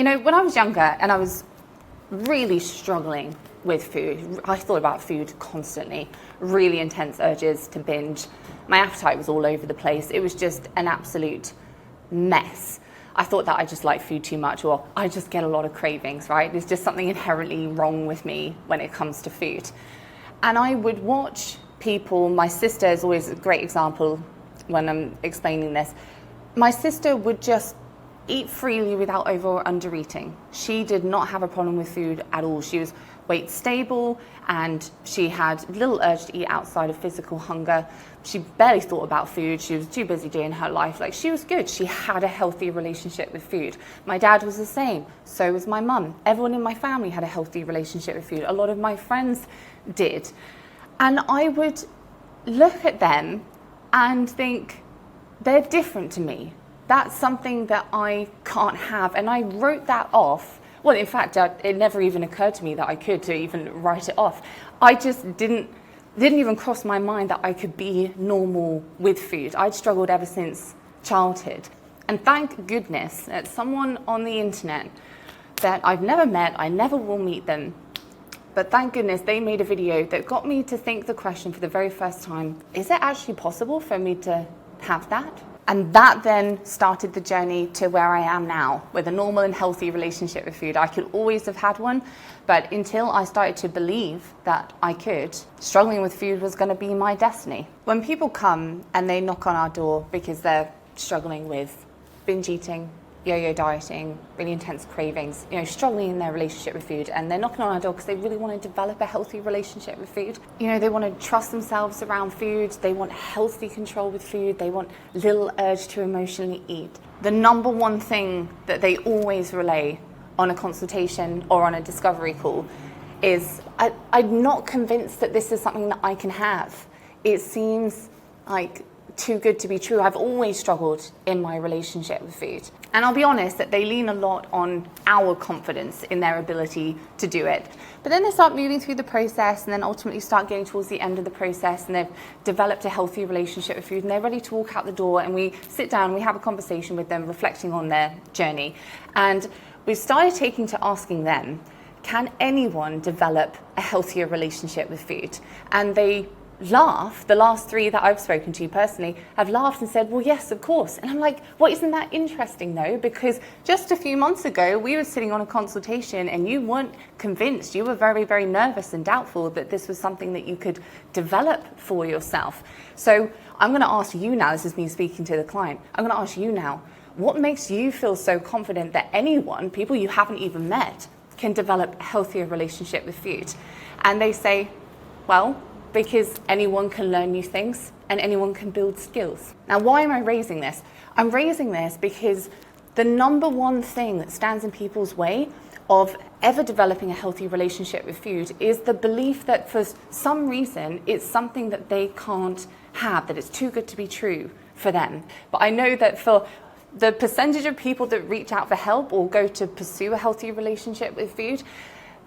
You know, when I was younger and I was really struggling with food, I thought about food constantly, really intense urges to binge. My appetite was all over the place. It was just an absolute mess. I thought that I just like food too much, or I just get a lot of cravings, right? There's just something inherently wrong with me when it comes to food. And I would watch people, my sister is always a great example when I'm explaining this. My sister would just eat freely without over or under eating. She did not have a problem with food at all. She was weight stable and she had little urge to eat outside of physical hunger. She barely thought about food. She was too busy doing her life. Like, she was good. She had a healthy relationship with food. My dad was the same. So was my mum. Everyone in my family had a healthy relationship with food. A lot of my friends did. And I would look at them and think, they're different to me. That's something that I can't have. And I wrote that off. Well, in fact, it never even occurred to me that I could to even write it off. I just didn't even cross my mind that I could be normal with food. I'd struggled ever since childhood. And thank goodness that someone on the internet that I've never met, I never will meet them, but thank goodness they made a video that got me to think the question for the very first time, is it actually possible for me to have that? And that then started the journey to where I am now, with a normal and healthy relationship with food. I could always have had one, but until I started to believe that I could, struggling with food was going to be my destiny. When people come and they knock on our door because they're struggling with binge eating, yo-yo dieting, really intense cravings, struggling in their relationship with food, and they're knocking on our door because they really want to develop a healthy relationship with food. They want to trust themselves around food, they want healthy control with food, they want little urge to emotionally eat. The number one thing that they always relay on a consultation or on a discovery call is, I'm not convinced that this is something that I can have. It seems like too good to be true. I've always struggled in my relationship with food. And I'll be honest that they lean a lot on our confidence in their ability to do it. But then they start moving through the process and then ultimately start getting towards the end of the process, and they've developed a healthy relationship with food and they're ready to walk out the door, and we sit down, we have a conversation with them reflecting on their journey. And we've started taking to asking them, can anyone develop a healthier relationship with food? And they laugh. The last three that I've spoken to personally have laughed and said, well, yes, of course. And I'm like, well, isn't that interesting though? Because just a few months ago, we were sitting on a consultation and you weren't convinced. You were very, very nervous and doubtful that this was something that you could develop for yourself. So I'm going to ask you now, this is me speaking to the client, I'm going to ask you now, what makes you feel so confident that anyone, people you haven't even met, can develop a healthier relationship with food? And they say, well, because anyone can learn new things and anyone can build skills. Now, why am I raising this? I'm raising this because the number one thing that stands in people's way of ever developing a healthy relationship with food is the belief that for some reason it's something that they can't have, that it's too good to be true for them. But I know that for the percentage of people that reach out for help or go to pursue a healthy relationship with food,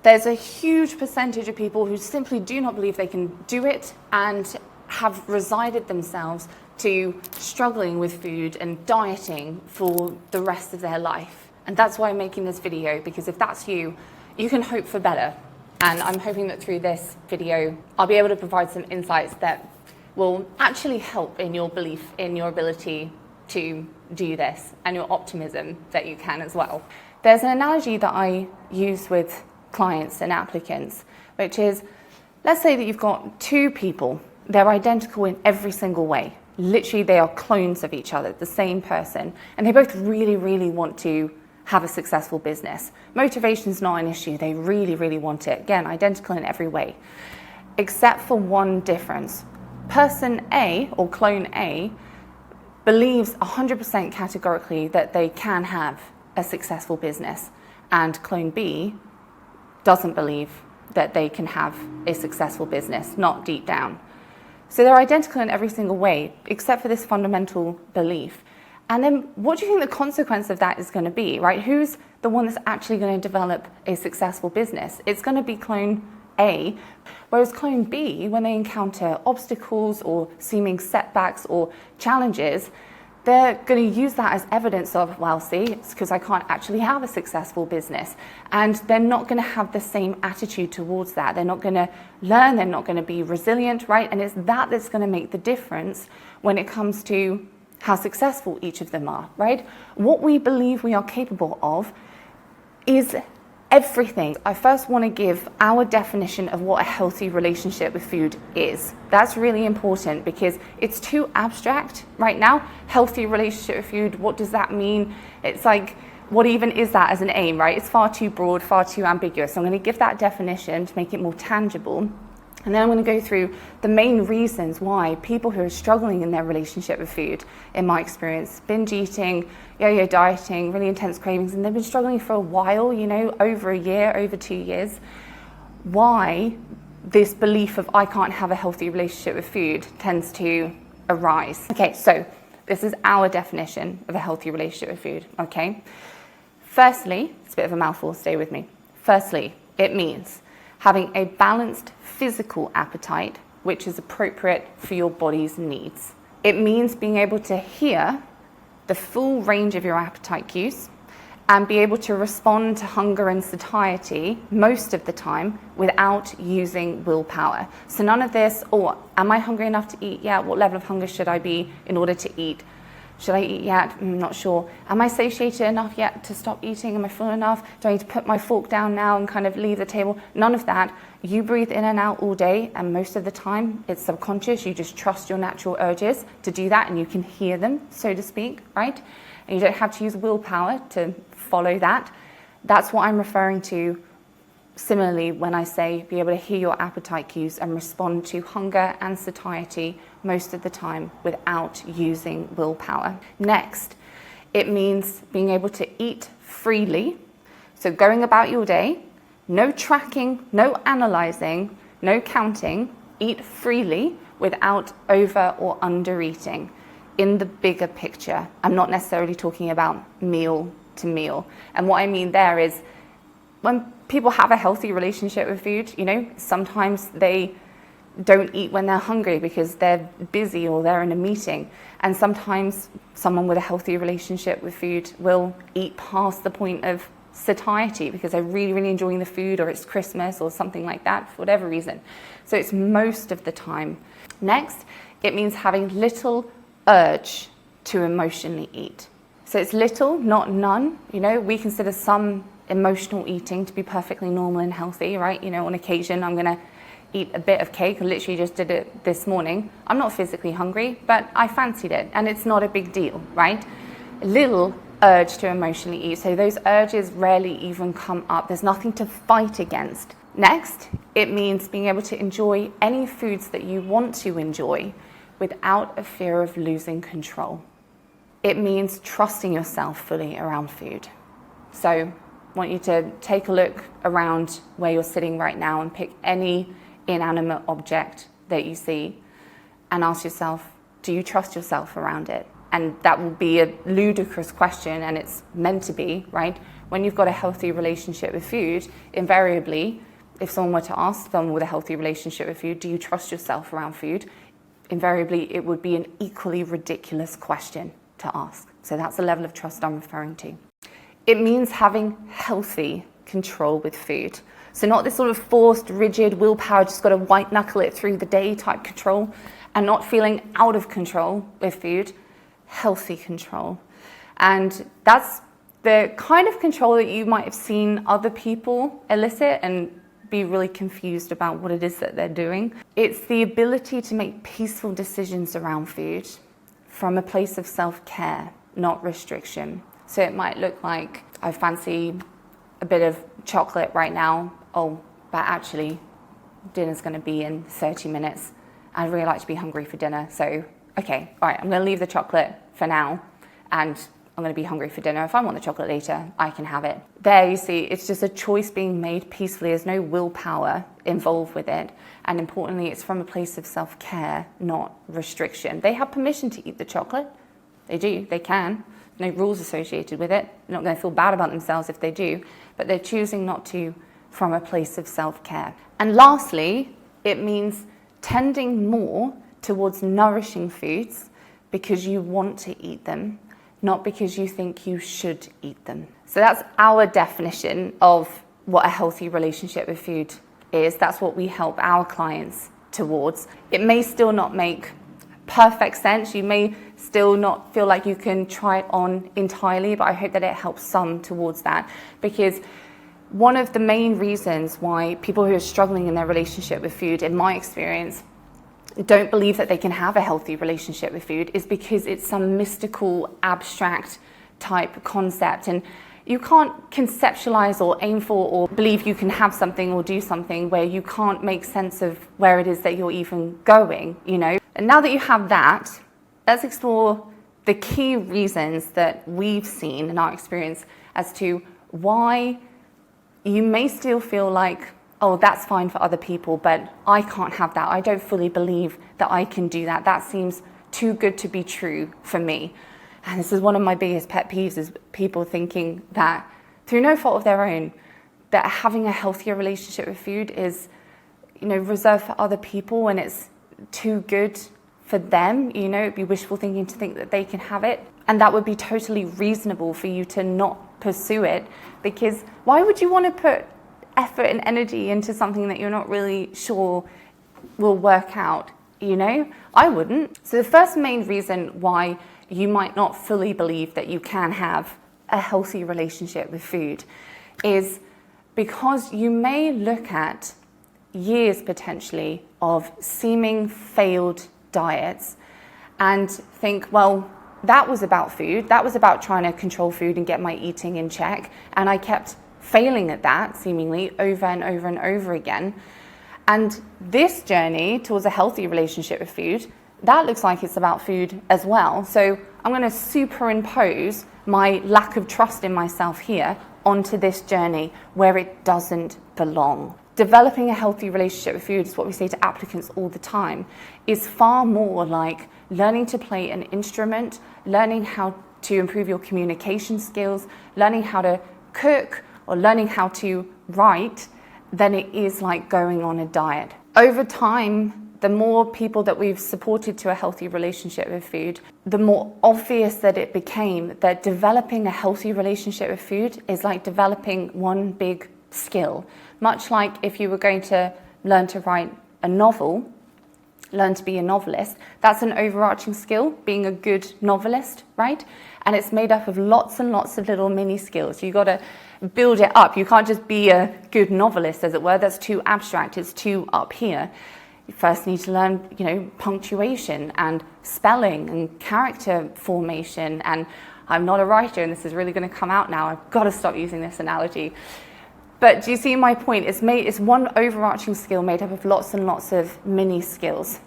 there's a huge percentage of people who simply do not believe they can do it and have resigned themselves to struggling with food and dieting for the rest of their life. And that's why I'm making this video, because if that's you, you can hope for better. And I'm hoping that through this video, I'll be able to provide some insights that will actually help in your belief in your ability to do this and your optimism that you can as well. There's an analogy that I use with clients and applicants, which is, let's say that you've got two people, they're identical in every single way. Literally, they are clones of each other, the same person, and they both really, really want to have a successful business. Motivation's not an issue, they really, really want it. Again, identical in every way, except for one difference. Person A, or clone A, believes 100% categorically that they can have a successful business, and clone B doesn't believe that they can have a successful business, not deep down. So they're identical in every single way, except for this fundamental belief. And then what do you think the consequence of that is going to be, right? Who's the one that's actually going to develop a successful business? It's going to be clone A, whereas clone B, when they encounter obstacles or seeming setbacks or challenges, they're going to use that as evidence of, well, see, it's because I can't actually have a successful business. And they're not going to have the same attitude towards that. They're not going to learn, they're not going to be resilient, right? And it's that that's going to make the difference when it comes to how successful each of them are, right? What we believe we are capable of is everything. I first want to give our definition of what a healthy relationship with food is. That's really important because it's too abstract right now. Healthy relationship with food, what does that mean? It's like, what even is that as an aim, right? It's far too broad, far too ambiguous. So I'm going to give that definition to make it more tangible. And then I'm going to go through the main reasons why people who are struggling in their relationship with food, in my experience, binge eating, yo-yo dieting, really intense cravings, and they've been struggling for a while, you know, over a year, over 2 years, why this belief of I can't have a healthy relationship with food tends to arise. Okay, so this is our definition of a healthy relationship with food, okay? Firstly, it's a bit of a mouthful, stay with me. Firstly, it means having a balanced physical appetite, which is appropriate for your body's needs. It means being able to hear the full range of your appetite cues and be able to respond to hunger and satiety most of the time without using willpower. So none of this, oh, am I hungry enough to eat yet? What level of hunger should I be in order to eat? Should I eat yet? I'm not sure. Am I satiated enough yet to stop eating? Am I full enough? Do I need to put my fork down now and kind of leave the table? None of that. You breathe in and out all day, and most of the time it's subconscious. You just trust your natural urges to do that, and you can hear them, so to speak, right? And you don't have to use willpower to follow that. That's what I'm referring to similarly when I say be able to hear your appetite cues and respond to hunger and satiety most of the time without using willpower. Next, it means being able to eat freely. So going about your day, no tracking, no analyzing, no counting, eat freely without over or under eating in the bigger picture. I'm not necessarily talking about meal to meal. And what I mean there is when people have a healthy relationship with food, you know, sometimes they don't eat when they're hungry because they're busy or they're in a meeting. And sometimes someone with a healthy relationship with food will eat past the point of satiety because they're really, really enjoying the food, or it's Christmas or something like that, for whatever reason. So it's most of the time. Next, it means having little urge to emotionally eat. So it's little, not none. You know, we consider some emotional eating to be perfectly normal and healthy, right? You know, on occasion, I'm going to eat a bit of cake. I literally just did it this morning. I'm not physically hungry, but I fancied it, and it's not a big deal, right? A little urge to emotionally eat. So those urges rarely even come up. There's nothing to fight against. Next, it means being able to enjoy any foods that you want to enjoy without a fear of losing control. It means trusting yourself fully around food. So I want you to take a look around where you're sitting right now and pick any inanimate object that you see and ask yourself, do you trust yourself around it? And that will be a ludicrous question, and it's meant to be, right? When you've got a healthy relationship with food, invariably, if someone were to ask someone with a healthy relationship with food, do you trust yourself around food? Invariably, it would be an equally ridiculous question to ask. So that's the level of trust I'm referring to. It means having healthy control with food. So not this sort of forced, rigid willpower, just got to white knuckle it through the day type control, and not feeling out of control with food. Healthy control. And that's the kind of control that you might have seen other people elicit and be really confused about what it is that they're doing. It's the ability to make peaceful decisions around food from a place of self-care, not restriction. So it might look like I fancy a bit of chocolate right now. Oh, but actually dinner's going to be in 30 minutes. I'd really like to be hungry for dinner. So, okay, all right, I'm going to leave the chocolate for now, and I'm going to be hungry for dinner. If I want the chocolate later, I can have it. There, you see, it's just a choice being made peacefully. There's no willpower involved with it. And importantly, it's from a place of self-care, not restriction. They have permission to eat the chocolate. They do, they can. No rules associated with it. They're not going to feel bad about themselves if they do, but they're choosing not to from a place of self-care. And lastly, it means tending more towards nourishing foods because you want to eat them, not because you think you should eat them. So that's our definition of what a healthy relationship with food is. That's what we help our clients towards. It may still not make perfect sense. You may still not feel like you can try it on entirely, but I hope that it helps some towards that, because one of the main reasons why people who are struggling in their relationship with food, in my experience, don't believe that they can have a healthy relationship with food is because it's some mystical, abstract type concept, and you can't conceptualize or aim for or believe you can have something or do something where you can't make sense of where it is that you're even going, you know. And now that you have that, let's explore the key reasons that we've seen in our experience as to why you may still feel like, oh, that's fine for other people, but I can't have that. I don't fully believe that I can do that. That seems too good to be true for me. And this is one of my biggest pet peeves, is people thinking that through no fault of their own, that having a healthier relationship with food is, you know, reserved for other people and it's too good for them. You know, it'd be wishful thinking to think that they can have it. And that would be totally reasonable for you to not pursue it, because why would you want to put effort and energy into something that you're not really sure will work out? You know, I wouldn't. So the first main reason why you might not fully believe that you can have a healthy relationship with food is because you may look at years potentially of seeming failed diets and think, well, that was about food. That was about trying to control food and get my eating in check. And I kept failing at that seemingly over and over and over again. And this journey towards a healthy relationship with food, that looks like it's about food as well. So I'm going to superimpose my lack of trust in myself here onto this journey where it doesn't belong. Developing a healthy relationship with food is what we say to applicants all the time, is far more like learning to play an instrument, learning how to improve your communication skills, learning how to cook, or learning how to write, than it is like going on a diet. Over time, the more people that we've supported to a healthy relationship with food, the more obvious that it became that developing a healthy relationship with food is like developing one big skill. Much like if you were going to learn to write a novel, learn to be a novelist, that's an overarching skill, being a good novelist, right? And it's made up of lots and lots of little mini skills. You got to build it up. You can't just be a good novelist, as it were. That's too abstract. It's too up here. You first need to learn, you know, punctuation and spelling and character formation. And I'm not a writer, and this is really going to come out now. I've got to stop using this analogy. But do you see my point? It's one overarching skill made up of lots and lots of mini skills.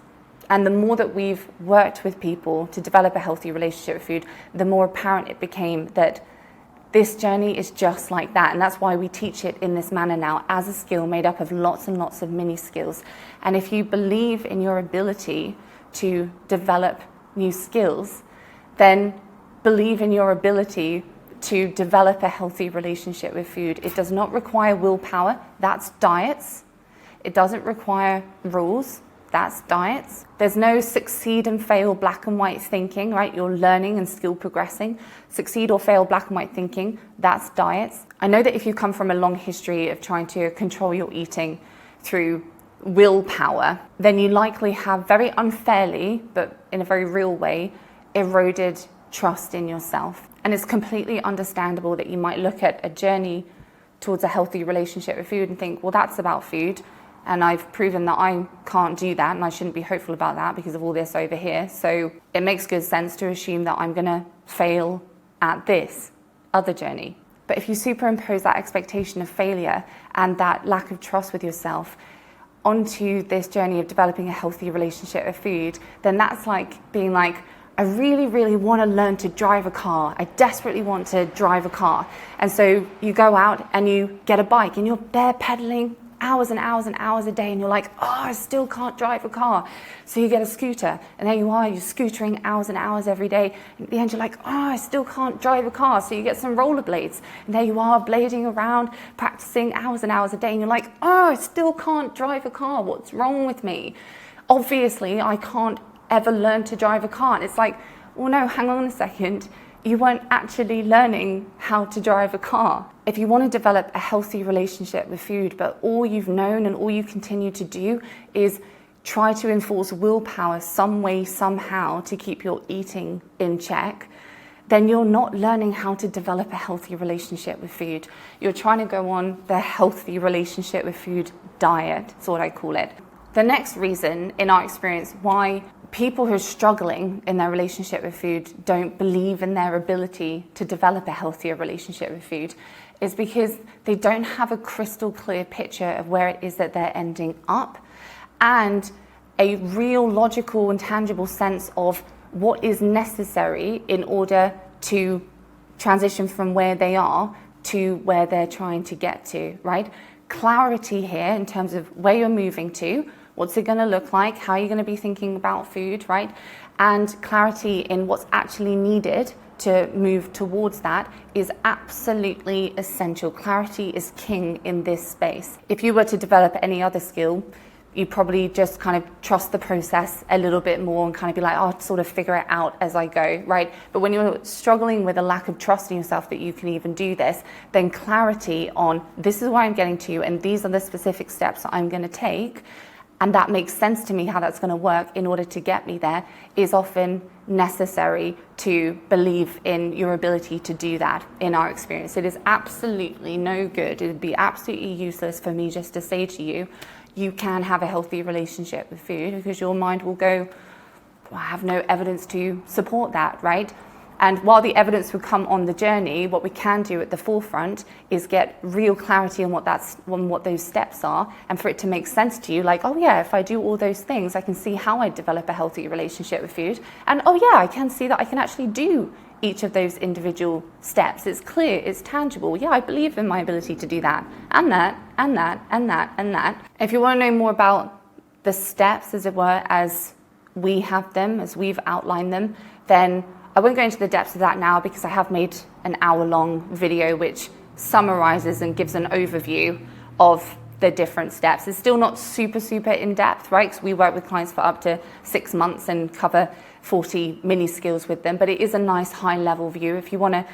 And the more that we've worked with people to develop a healthy relationship with food, the more apparent it became that this journey is just like that. And that's why we teach it in this manner now, as a skill made up of lots and lots of mini skills. And if you believe in your ability to develop new skills, then believe in your ability to develop a healthy relationship with food. It does not require willpower. That's diets. It doesn't require rules. That's diets. There's no succeed and fail black and white thinking, right? You're learning and skill progressing. Succeed or fail black and white thinking, that's diets. I know that if you come from a long history of trying to control your eating through willpower, then you likely have very unfairly, but in a very real way, eroded trust in yourself. And it's completely understandable that you might look at a journey towards a healthy relationship with food and think, well, that's about food. And I've proven that I can't do that, and I shouldn't be hopeful about that because of all this over here. So it makes good sense to assume that I'm going to fail at this other journey. But if you superimpose that expectation of failure and that lack of trust with yourself onto this journey of developing a healthy relationship with food, then that's like being like, I really, really want to learn to drive a car. I desperately want to drive a car. And so you go out and you get a bike and you're there pedaling hours and hours and hours a day, and you're like, oh, I still can't drive a car. So you get a scooter, and there you are, you're scootering hours and hours every day. And at the end, you're like, oh, I still can't drive a car. So you get some rollerblades, and there you are, blading around, practicing hours and hours a day, and you're like, oh, I still can't drive a car. What's wrong with me? Obviously, I can't ever learn to drive a car. And it's like, well, no, hang on a second. You weren't actually learning how to drive a car. If you want to develop a healthy relationship with food, but all you've known and all you continue to do is try to enforce willpower some way, somehow to keep your eating in check, then you're not learning how to develop a healthy relationship with food. You're trying to go on the healthy relationship with food diet, that's what I call it. The next reason, in our experience, why people who are struggling in their relationship with food don't believe in their ability to develop a healthier relationship with food is because they don't have a crystal clear picture of where it is that they're ending up and a real logical and tangible sense of what is necessary in order to transition from where they are to where they're trying to get to, right? Clarity here in terms of where you're moving to, what's it going to look like, how you're going to be thinking about food, right? And clarity in what's actually needed to move towards that is absolutely essential. Clarity is king in this space. If you were to develop any other skill, you probably just kind of trust the process a little bit more and kind of be like, oh, I'll sort of figure it out as I go, right? But when you're struggling with a lack of trust in yourself that you can even do this, then clarity on this is where I'm getting to and these are the specific steps that I'm going to take, and that makes sense to me how that's going to work in order to get me there, is often necessary to believe in your ability to do that. In our experience, it is absolutely no good. It would be absolutely useless for me just to say to you, you can have a healthy relationship with food, because your mind will go, well, I have no evidence to support that, right? And while the evidence will come on the journey, what we can do at the forefront is get real clarity on what those steps are, and for it to make sense to you, like, oh yeah, if I do all those things, I can see how I develop a healthy relationship with food. And oh yeah, I can see that I can actually do each of those individual steps. It's clear, it's tangible. Yeah, I believe in my ability to do that, and that, and that, and that, and that. If you want to know more about the steps, as it were, as we have them, as we've outlined them, then I won't go into the depths of that now, because I have made an hour-long video which summarizes and gives an overview of the different steps. It's still not super in-depth, right? Because we work with clients for up to 6 months and cover 40 mini skills with them, but it is a nice high-level view. If you want to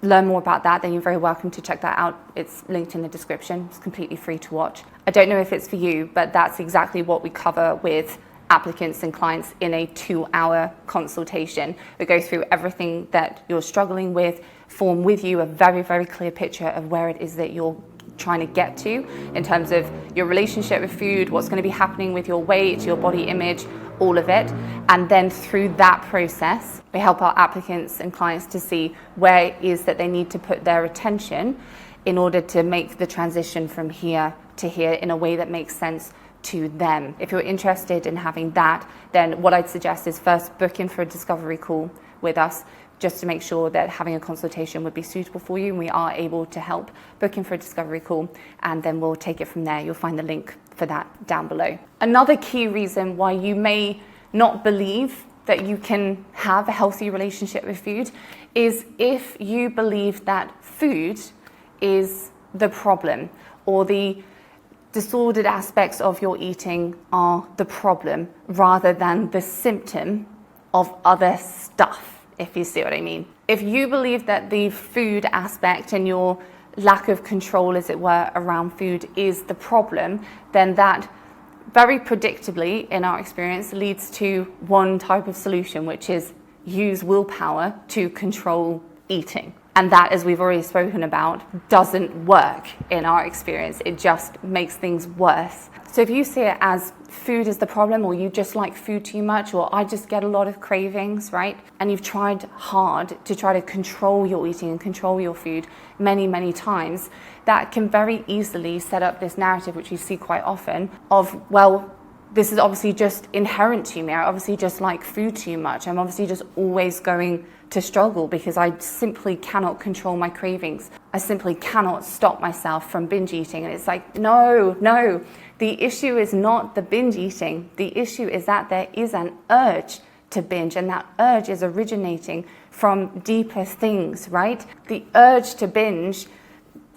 learn more about that, then you're very welcome to check that out. It's linked in the description. It's completely free to watch. I don't know if it's for you, but that's exactly what we cover with applicants and clients in a 2-hour consultation. We go through everything that you're struggling with, form with you a very clear picture of where it is that you're trying to get to in terms of your relationship with food, what's going to be happening with your weight, your body image, all of it. And then through that process, we help our applicants and clients to see where it is that they need to put their attention in order to make the transition from here to here in a way that makes sense to them. If you're interested in having that, then what I'd suggest is first book in for a discovery call with us, just to make sure that having a consultation would be suitable for you, and we are able to help. Book in for a discovery call, and then we'll take it from there. You'll find the link for that down below. Another key reason why you may not believe that you can have a healthy relationship with food is if you believe that food is the problem, or the disordered aspects of your eating are the problem rather than the symptom of other stuff, if you see what I mean. If you believe that the food aspect and your lack of control, as it were, around food is the problem, then that very predictably, in our experience, leads to one type of solution, which is use willpower to control eating. And that, as we've already spoken about, doesn't work in our experience. It just makes things worse. So if you see it as food is the problem, or you just like food too much, or I just get a lot of cravings, right? And you've tried hard to try to control your eating and control your food many times, that can very easily set up this narrative, which you see quite often, of, well, this is obviously just inherent to me. I obviously just like food too much. I'm obviously just always going to struggle because I simply cannot control my cravings. I simply cannot stop myself from binge eating. And it's like, no. The issue is not the binge eating. The issue is that there is an urge to binge, and that urge is originating from deeper things, right? The urge to binge,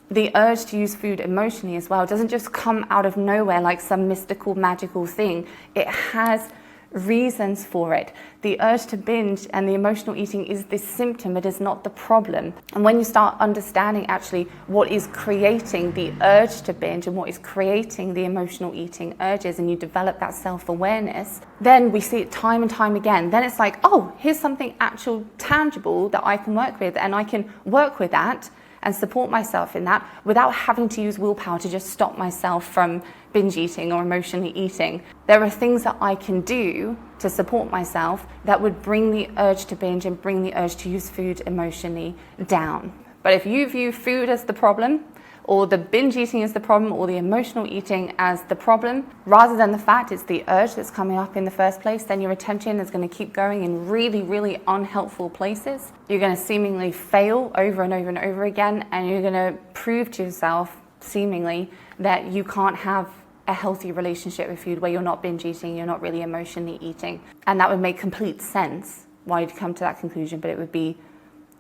the urge to use food emotionally as well, doesn't just come out of nowhere like some mystical, magical thing. It has reasons for it. The urge to binge and the emotional eating is the symptom, it is not the problem. And when you start understanding actually what is creating the urge to binge and what is creating the emotional eating urges, and you develop that self-awareness, then we see it time and time again. Then it's like, oh, here's something actual tangible that I can work with, and I can work with that and support myself in that without having to use willpower to just stop myself from binge eating or emotionally eating. There are things that I can do to support myself that would bring the urge to binge and bring the urge to use food emotionally down. But if you view food as the problem, or the binge eating as the problem, or the emotional eating as the problem, rather than the fact it's the urge that's coming up in the first place, then your attention is going to keep going in really, really unhelpful places. You're going to seemingly fail over and over and over again, and you're going to prove to yourself, seemingly, that you can't have a healthy relationship with food where you're not binge eating, you're not really emotionally eating. And that would make complete sense why you'd come to that conclusion, but it would be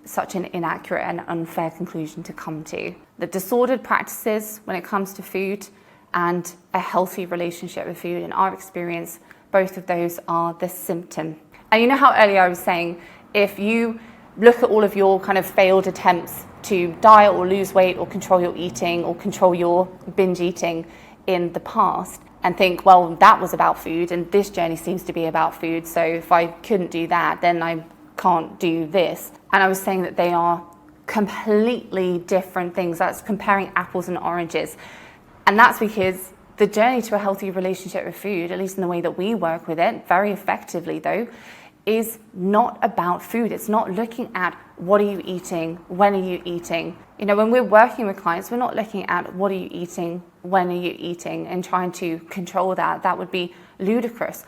such an inaccurate and unfair conclusion to come to. The disordered practices when it comes to food and a healthy relationship with food, in our experience, both of those are the symptom. And you know how earlier I was saying, if you look at all of your kind of failed attempts to diet or lose weight or control your eating or control your binge eating in the past, and think, well, that was about food and this journey seems to be about food, so if I couldn't do that, then I can't do this. And I was saying that they are completely different things. That's comparing apples and oranges. And that's because the journey to a healthy relationship with food, at least in the way that we work with it, very effectively though, is not about food. It's not looking at what are you eating, when are you eating. You know, when we're working with clients, we're not looking at what are you eating, when are you eating, and trying to control that. That would be ludicrous.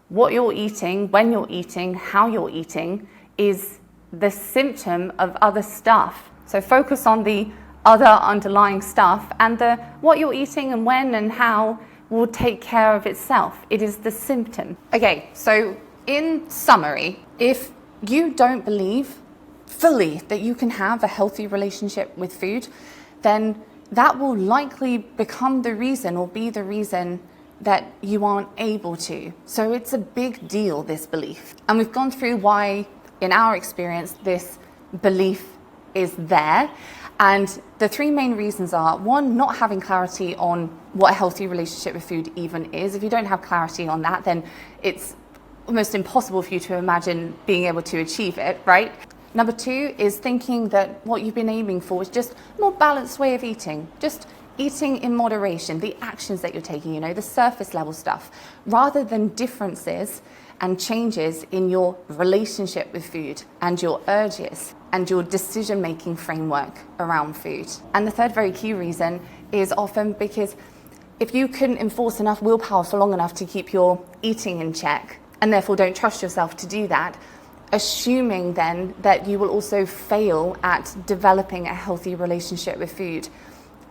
What you're eating, when you're eating, how you're eating is the symptom of other stuff. So focus on the other underlying stuff, and the what you're eating and when and how will take care of itself. It is the symptom. Okay, so in summary, if you don't believe fully that you can have a healthy relationship with food, then that will likely become the reason or be the reason that you aren't able to. So it's a big deal, this belief. And we've gone through why, in our experience, this belief is there. And the three main reasons are, one, not having clarity on what a healthy relationship with food even is. If you don't have clarity on that, then it's almost impossible for you to imagine being able to achieve it, right? Number two is thinking that what you've been aiming for is just a more balanced way of eating, just eating in moderation, the actions that you're taking, you know, the surface level stuff, rather than differences and changes in your relationship with food and your urges and your decision-making framework around food. And the third very key reason is often because if you couldn't enforce enough willpower for long enough to keep your eating in check, and therefore don't trust yourself to do that, assuming then that you will also fail at developing a healthy relationship with food,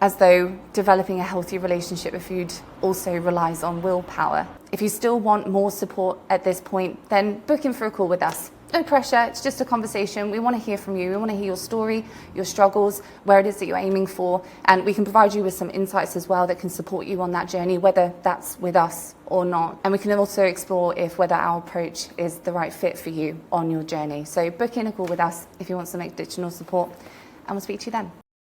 as though developing a healthy relationship with food also relies on willpower. If you still want more support at this point, then book in for a call with us. No pressure, it's just a conversation. We want to hear from you. We want to hear your story, your struggles, where it is that you're aiming for, and we can provide you with some insights as well that can support you on that journey, whether that's with us or not. And we can also explore if whether our approach is the right fit for you on your journey. So book in a call with us if you want some additional support, and we'll speak to you then.